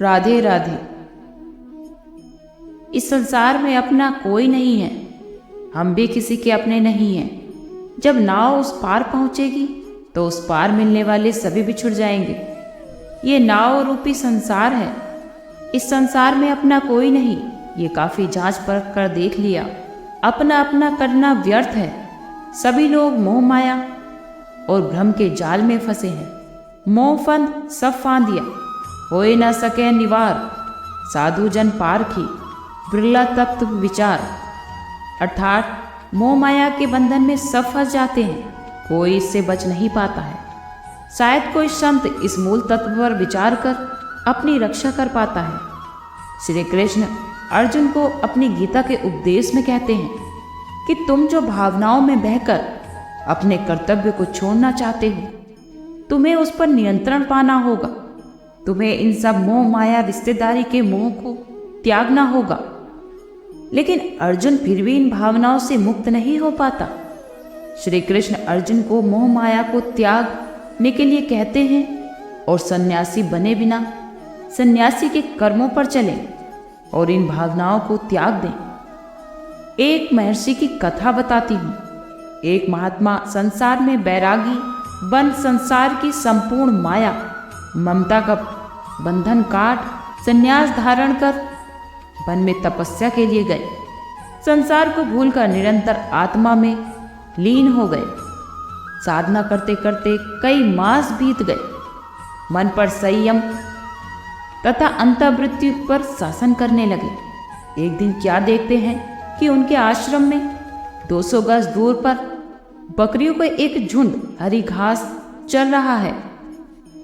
राधे राधे। इस संसार में अपना कोई नहीं है, हम भी किसी के अपने नहीं हैं। जब नाव उस पार पहुंचेगी तो उस पार मिलने वाले सभी बिछुड़ जाएंगे। ये नाव रूपी संसार है, इस संसार में अपना कोई नहीं, ये काफी जांच परख कर देख लिया। अपना अपना करना व्यर्थ है। सभी लोग मोह माया और भ्रम के जाल में फंसे हैं। मोह फंद सब फांदिया, होए न सके निवार। साधु जन पारखी, बिरला तत्व विचार। अर्थात मोह माया के बंधन में सब फंस जाते हैं, कोई इससे बच नहीं पाता है। शायद कोई संत इस मूल तत्व पर विचार कर अपनी रक्षा कर पाता है। श्री कृष्ण अर्जुन को अपनी गीता के उपदेश में कहते हैं कि तुम जो भावनाओं में बहकर अपने कर्तव्य को छोड़ना चाहते हो, तुम्हें उस पर नियंत्रण पाना होगा। तुम्हें इन सब मोह माया रिश्तेदारी के मोह को त्यागना होगा। लेकिन अर्जुन फिर भी इन भावनाओं से मुक्त नहीं हो पाता। श्री कृष्ण अर्जुन को मोह माया को त्यागने के लिए कहते हैं और सन्यासी बने बिना सन्यासी के कर्मों पर चलें और इन भावनाओं को त्याग दें। एक महर्षि की कथा बताती हूँ। एक महात्मा संसार में बैरागी बन संसार की संपूर्ण माया ममता का बंधन काट संन्यास धारण कर वन में तपस्या के लिए गए। संसार को भूलकर निरंतर आत्मा में लीन हो गए। साधना करते करते कई मास बीत गए। मन पर संयम तथा अंतर्वृत्ति पर शासन करने लगे। एक दिन क्या देखते हैं कि उनके आश्रम में 200 गज दूर पर बकरियों का एक झुंड हरी घास चल रहा है।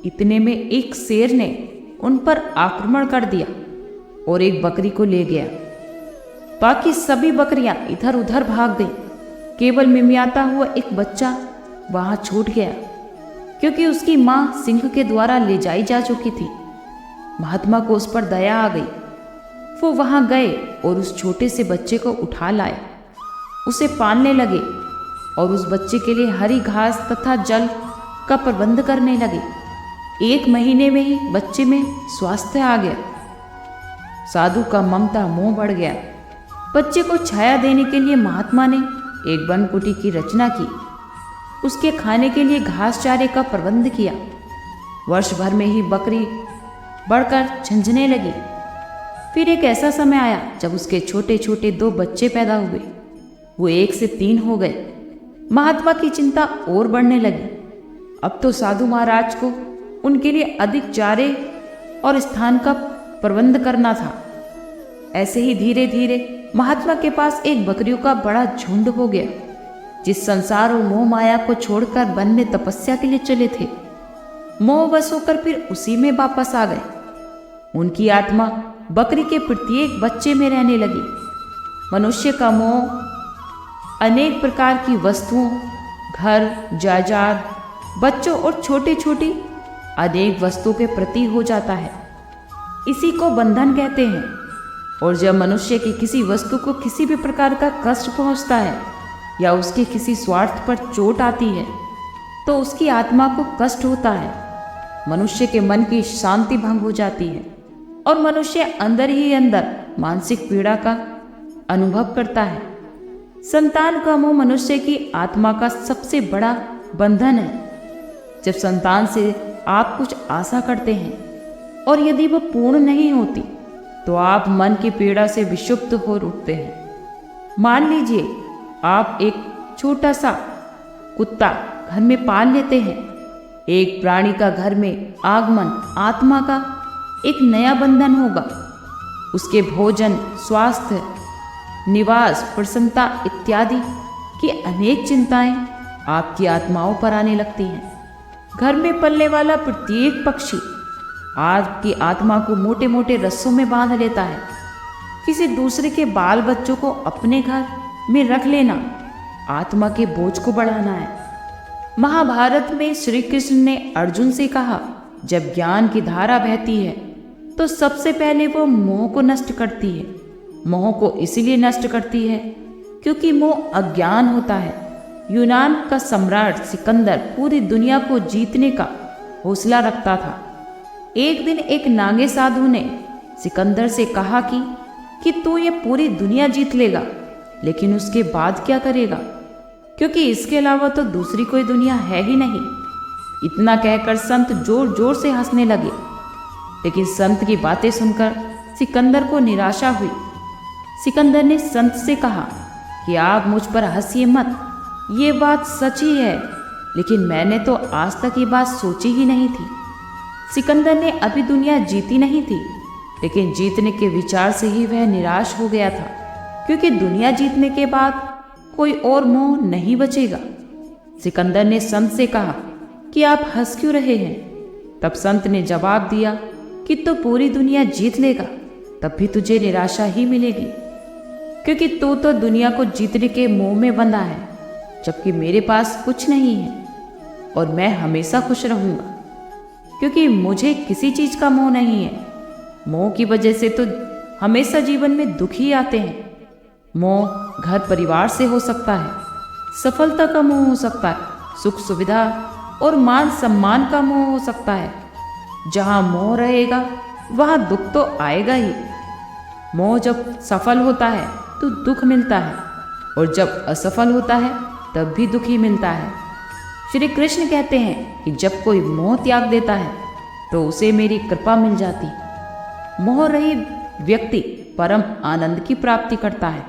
इतने में एक शेर ने उन पर आक्रमण कर दिया और एक बकरी को ले गया। बाकी सभी बकरियां इधर उधर भाग गईं। केवल मिमियाता हुआ एक बच्चा वहां छूट गया, क्योंकि उसकी मां सिंह के द्वारा ले जाई जा चुकी थी। महात्मा को उस पर दया आ गई। वो वहां गए और उस छोटे से बच्चे को उठा लाए, उसे पालने लगे और उस बच्चे के लिए हरी घास तथा जल का प्रबंध करने लगे। 1 महीने में ही बच्चे में स्वास्थ्य आ गया। साधु का ममता मोह बढ़ गया। बच्चे को छाया देने के लिए महात्मा ने एक वन कुटी की रचना की। उसके खाने के लिए घास चारे का प्रबंध किया। वर्ष भर में ही बकरी बढ़कर झंझने लगी। फिर एक ऐसा समय आया जब उसके छोटे छोटे 2 बच्चे पैदा हुए। वो 1 से 3 हो गए। महात्मा की चिंता और बढ़ने लगी। अब तो साधु महाराज को उनके लिए अधिक चारे और स्थान का प्रबंध करना था। ऐसे ही धीरे धीरे महात्मा के पास एक बकरियों का बड़ा झुंड हो गया, जिस संसार और मोह माया को छोड़कर वन में तपस्या के लिए चले थे। मोहवश होकर फिर उसी में वापस आ गए। उनकी आत्मा बकरी के प्रत्येक बच्चे में रहने लगी। मनुष्य का मोह अनेक प्रकार की वस्तुओं, घर, जायदाद, बच्चों और छोटी छोटी अनेक वस्तुओं के प्रति हो जाता है। इसी को बंधन कहते हैं। और जब मनुष्य की किसी वस्तु को किसी भी प्रकार का कष्ट पहुंचता है या उसके किसी स्वार्थ पर चोट आती है, तो उसकी आत्मा को कष्ट होता है। मनुष्य के मन की शांति भंग हो जाती है और मनुष्य अंदर ही अंदर मानसिक पीड़ा का अनुभव करता है। संतान का मोह मनुष्य की आत्मा का सबसे बड़ा बंधन है। जब संतान से आप कुछ आशा करते हैं और यदि वह पूर्ण नहीं होती, तो आप मन की पीड़ा से विक्षुब्ध हो उठते हैं। मान लीजिए आप एक छोटा सा कुत्ता घर में पाल लेते हैं। एक प्राणी का घर में आगमन आत्मा का एक नया बंधन होगा। उसके भोजन, स्वास्थ्य, निवास, प्रसन्नता इत्यादि की अनेक चिंताएं आपकी आत्माओं पर आने लगती हैं। घर में पलने वाला प्रत्येक पक्षी आपकी आत्मा को मोटे मोटे रस्सों में बांध लेता है। किसी दूसरे के बाल बच्चों को अपने घर में रख लेना आत्मा के बोझ को बढ़ाना है। महाभारत में श्री कृष्ण ने अर्जुन से कहा, जब ज्ञान की धारा बहती है तो सबसे पहले वो मोह को नष्ट करती है। मोह को इसलिए नष्ट करती है क्योंकि मोह अज्ञान होता है। यूनान का सम्राट सिकंदर पूरी दुनिया को जीतने का हौसला रखता था, एक दिन एक नागे साधु ने सिकंदर से कहा कि तू ये पूरी दुनिया जीत लेगा, लेकिन उसके बाद क्या करेगा, क्योंकि इसके अलावा तो दूसरी कोई दुनिया है ही नहीं। इतना कहकर संत जोर जोर से हंसने लगे, लेकिन संत की बातें सुनकर सिकंदर को निराशा हुई। सिकंदर ने संत से कहा कि आप मुझ पर हंसिए मत, ये बात सच ही है, लेकिन मैंने तो आज तक ये बात सोची ही नहीं थी। सिकंदर ने अभी दुनिया जीती नहीं थी, लेकिन जीतने के विचार से ही वह निराश हो गया था, क्योंकि दुनिया जीतने के बाद कोई और मोह नहीं बचेगा। सिकंदर ने संत से कहा कि आप हंस क्यों रहे हैं। तब संत ने जवाब दिया कि तो पूरी दुनिया जीत लेगा, तब भी तुझे निराशा ही मिलेगी, क्योंकि तू तो दुनिया को जीतने के मोह में बंधा है, जबकि मेरे पास कुछ नहीं है और मैं हमेशा खुश रहूंगा, क्योंकि मुझे किसी चीज का मोह नहीं है। मोह की वजह से तो हमेशा जीवन में दुख ही आते हैं। मोह घर परिवार से हो सकता है, सफलता का मोह हो सकता है, सुख सुविधा और मान सम्मान का मोह हो सकता है। जहाँ मोह रहेगा वहाँ दुख तो आएगा ही। मोह जब सफल होता है तो दुख मिलता है, और जब असफल होता है तब भी दुख ही मिलता है। श्री कृष्ण कहते हैं कि जब कोई मोह त्याग देता है तो उसे मेरी कृपा मिल जाती। मोह रहित व्यक्ति परम आनंद की प्राप्ति करता है।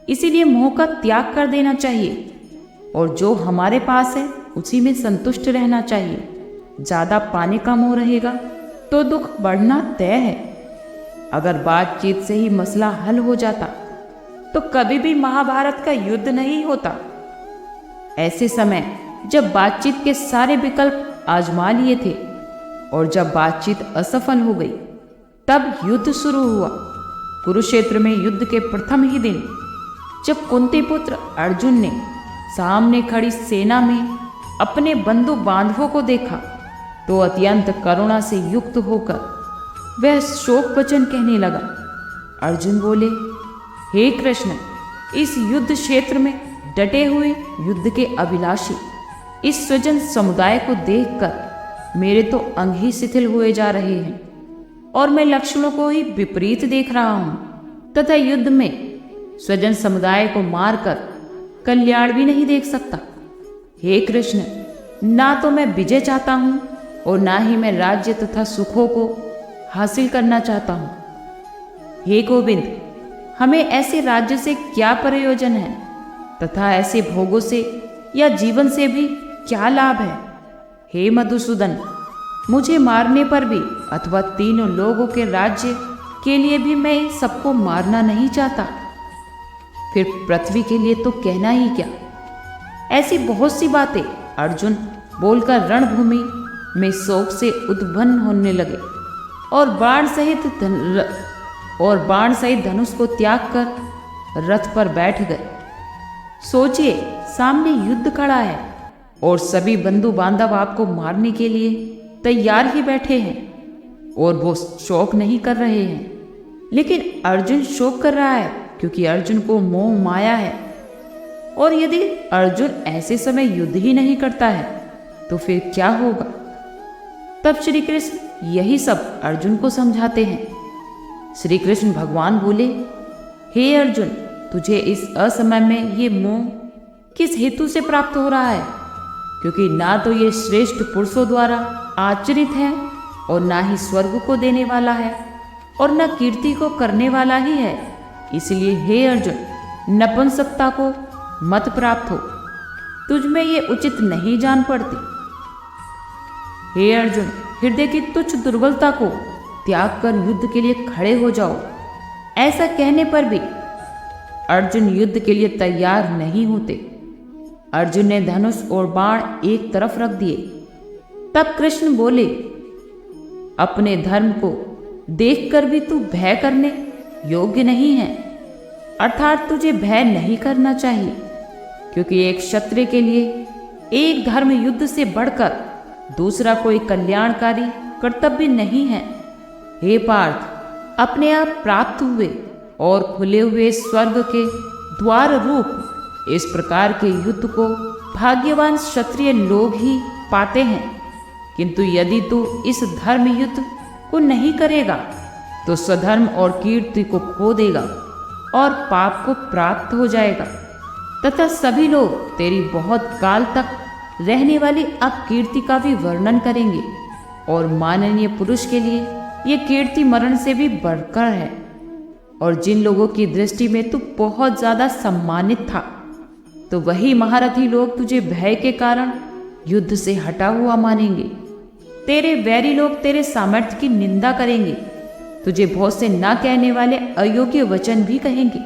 इसीलिए मोह का त्याग कर देना चाहिए और जो हमारे पास है उसी में संतुष्ट रहना चाहिए। ज्यादा पाने का मोह रहेगा तो दुख बढ़ना तय है। अगर बातचीत से ही मसला हल हो जाता तो कभी भी महाभारत का युद्ध नहीं होता। ऐसे समय जब बातचीत के सारे विकल्प आजमा लिए थे और जब बातचीत असफल हो गई, तब युद्ध शुरू हुआ। कुरुक्षेत्र में युद्ध के प्रथम ही दिन जब कुंती पुत्र अर्जुन ने सामने खड़ी सेना में अपने बंधु बांधवों को देखा तो अत्यंत करुणा से युक्त होकर वह शोक वचन कहने लगा। अर्जुन बोले, हे कृष्ण, इस युद्ध क्षेत्र में डटे हुए युद्ध के अभिलाषी इस स्वजन समुदाय को देखकर मेरे तो अंग ही शिथिल हुए जा रहे हैं और मैं लक्षणों को ही विपरीत देख रहा हूं तथा युद्ध में स्वजन समुदाय को मारकर कल्याण भी नहीं देख सकता। हे कृष्ण, ना तो मैं विजय चाहता हूं और ना ही मैं राज्य तथा सुखों को हासिल करना चाहता हूं। हे गोविंद, हमें ऐसे राज्य से क्या प्रयोजन है तथा ऐसे भोगों से या जीवन से भी क्या लाभ है। हे मधुसूदन, मुझे मारने पर भी अथवा तीनों लोगों के राज्य के लिए भी मैं सबको मारना नहीं चाहता। फिर पृथ्वी के लिए तो कहना ही क्या। ऐसी बहुत सी बातें अर्जुन बोलकर रणभूमि में शोक से उद्भन्न होने लगे और बाण सहित धनुष को त्याग कर रथ पर बैठ गए। सोचिए, सामने युद्ध खड़ा है और सभी बंधु बांधव आपको मारने के लिए तैयार ही बैठे हैं और वो शोक नहीं कर रहे हैं, लेकिन अर्जुन शोक कर रहा है क्योंकि अर्जुन को मोह माया है। और यदि अर्जुन ऐसे समय युद्ध ही नहीं करता है तो फिर क्या होगा। तब श्री कृष्ण यही सब अर्जुन को समझाते हैं। श्री कृष्ण भगवान बोले, हे अर्जुन, तुझे इस असमय में ये मोह किस हेतु से प्राप्त हो रहा है, क्योंकि ना तो ये श्रेष्ठ पुरुषों द्वारा आचरित है और ना ही स्वर्ग को देने वाला है और न कीर्ति को करने वाला ही है। इसलिए हे अर्जुन, नपुंसकता को मत प्राप्त हो, तुझ में ये उचित नहीं जान पड़ती। हे अर्जुन, हृदय की तुच्छ दुर्बलता को त्याग कर युद्ध के लिए खड़े हो जाओ। ऐसा कहने पर भी अर्जुन युद्ध के लिए तैयार नहीं होते। अर्जुन ने धनुष और बाण एक तरफ रख दिए। तब कृष्ण बोले, अपने धर्म को देखकर भी तू भय करने योग्य नहीं है, अर्थात तुझे भय नहीं करना चाहिए, क्योंकि एक क्षत्रिय के लिए एक धर्म युद्ध से बढ़कर दूसरा कोई कल्याणकारी कर्तव्य नहीं है। हे पार्थ, अपने आप प्राप्त हुए और खुले हुए स्वर्ग के द्वार रूप इस प्रकार के युद्ध को भाग्यवान क्षत्रिय लोग ही पाते हैं। किंतु यदि तू इस धर्म युद्ध को नहीं करेगा तो स्वधर्म और कीर्ति को खो देगा और पाप को प्राप्त हो जाएगा, तथा सभी लोग तेरी बहुत काल तक रहने वाली अपकीर्ति का भी वर्णन करेंगे। और माननीय पुरुष के लिए ये कीर्ति मरण से भी बढ़कर है। और जिन लोगों की दृष्टि में तू बहुत ज्यादा सम्मानित था, तो वही महारथी लोग तुझे भय के कारण युद्ध से हटा हुआ मानेंगे। तेरे वैरी लोग तेरे सामर्थ्य की निंदा करेंगे, तुझे बहुत से ना कहने वाले अयोग्य वचन भी कहेंगे।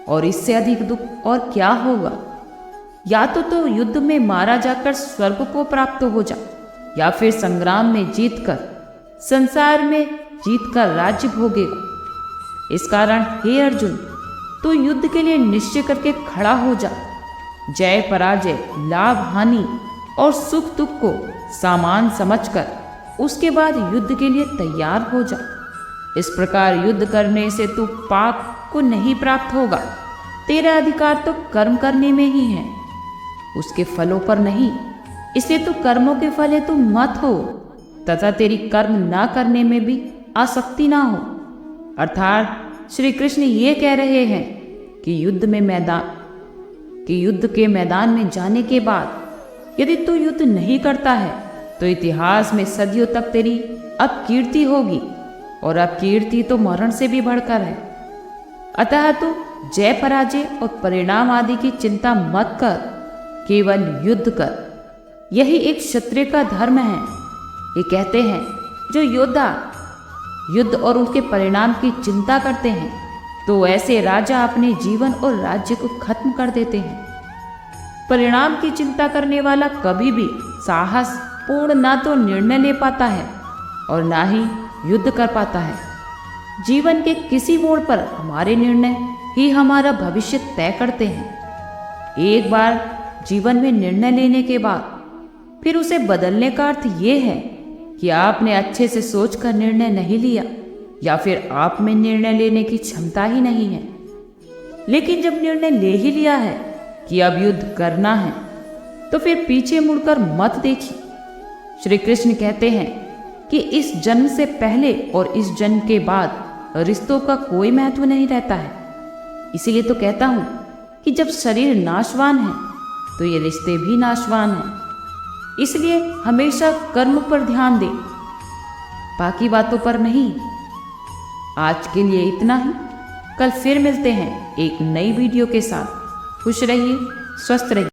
और इससे अधिक दुख और क्या होगा? या तो युद्ध में मारा जाकर स्वर्ग को प्राप्त हो जा, या फिर संग्राम में जीतकर संसार में जीतकर राज्य भोगेगा। इस कारण हे अर्जुन, तू युद्ध के लिए निश्चय करके खड़ा हो जा। जय पराजय, लाभ हानि और सुख दुख को सामान समझकर उसके बाद युद्ध के लिए तैयार हो जा। इस प्रकार युद्ध करने से तू पाप को नहीं प्राप्त होगा। तेरा अधिकार तो कर्म करने में ही है, उसके फलों पर नहीं। इसलिए तू कर्मों के फल हेतु मत हो, तथा तेरी कर्म ना करने में भी आसक्ति ना हो। अर्थात श्री कृष्ण ये कह रहे हैं कि युद्ध के मैदान में जाने के बाद यदि तू युद्ध नहीं करता है तो इतिहास में सदियों तक तेरी अपकीर्ति होगी, और अपकीर्ति तो मरण से भी बढ़कर है। अतः तू जय पराजय और परिणाम आदि की चिंता मत कर, केवल युद्ध कर। यही एक क्षत्रिय का धर्म है। ये कहते हैं जो योद्धा युद्ध और उनके परिणाम की चिंता करते हैं, तो ऐसे राजा अपने जीवन और राज्य को खत्म कर देते हैं। परिणाम की चिंता करने वाला कभी भी साहस पूर्ण ना तो निर्णय ले पाता है और ना ही युद्ध कर पाता है। जीवन के किसी मोड़ पर हमारे निर्णय ही हमारा भविष्य तय करते हैं। एक बार जीवन में निर्णय लेने के बाद फिर उसे बदलने का अर्थ ये है कि आपने अच्छे से सोचकर निर्णय नहीं लिया, या फिर आप में निर्णय लेने की क्षमता ही नहीं है। लेकिन जब निर्णय ले ही लिया है कि अब युद्ध करना है, तो फिर पीछे मुड़कर मत देखिए। श्री कृष्ण कहते हैं कि इस जन्म से पहले और इस जन्म के बाद रिश्तों का कोई महत्व नहीं रहता है। इसीलिए तो कहता हूं कि जब शरीर नाशवान है तो ये रिश्ते भी नाशवान हैं। इसलिए हमेशा कर्म पर ध्यान दे, बाकी बातों पर नहीं। आज के लिए इतना ही। कल फिर मिलते हैं एक नई वीडियो के साथ। खुश रहिए, स्वस्थ रहिए।